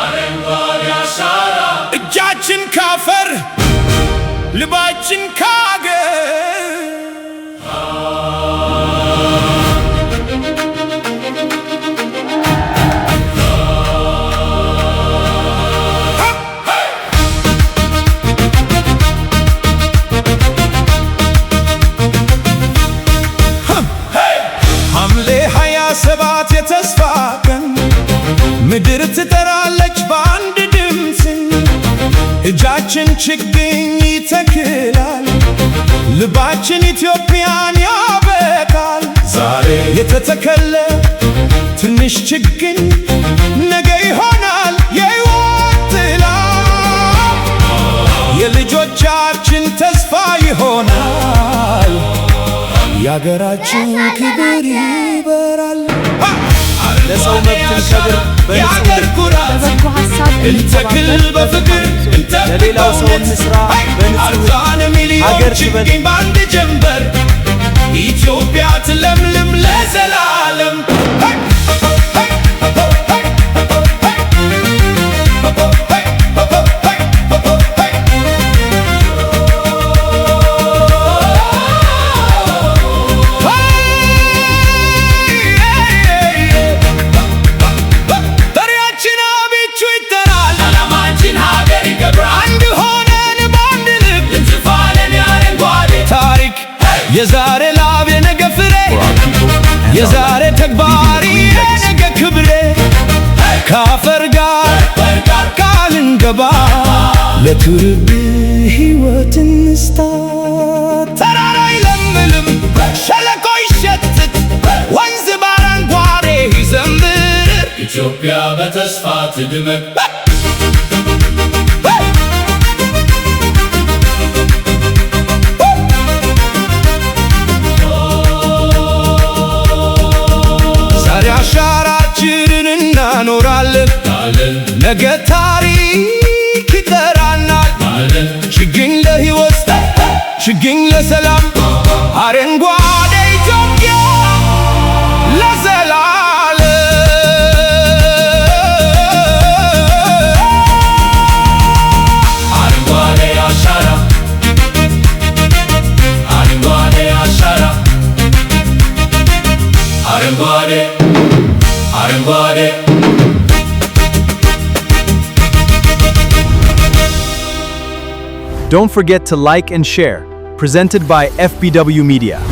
አረንጓዴ አሻራ እጃችን ካፈር ልባችን ካገር ሐምሌ 27 የተስፋ ቀን ምድር ትጠራለች በአንድ ድምፅ እጃችን ችግኝ ይተክላል ልባችን ኢትዮጵያን ያበቃል ዛሬ የተተከለ ትንሽ ችግኝ ነገ ይሆናል የሕይወት ጥላ የልጆቻችን ተስፋ ይሆናል የአገራችን ክብር ይበራል ለሰው መብትን ከብር የአገር ኩራት በበጎ ሐሳብ እንተክል በፍቅር ለሌላው ሰው እንስራ በንጹህ ሀገር ችግኝ በአንድ ጀንበር ኢትዮጵያ ትለምልም ለዘላለም የዛሬ ላብ የነገ ፍሬ የዛሬ ተግባር የነገ ክብሬ ከአፈር ጋር ቃል እንገባ ለትውልድ ሕይወት እንስጣት ተራራ ይለምልም ሸለቆ ይሸትት ወንዝ በአረንጓዴ ይዘምር ኢትዮጵያ በተስፋ ትድመቅ አሻራችንን እናኖራለን ነገ ታሪክ ይጠራናል ችግኝ ለሕይወት ችግኝ ለሰላም አረንጓዴ ኢትዮጵያ ለዘላለም አረንጓዴ አሻራ አረንጓዴ አሻራ አረንጓዴ Don't forget to like and share. Presented by FBW Media.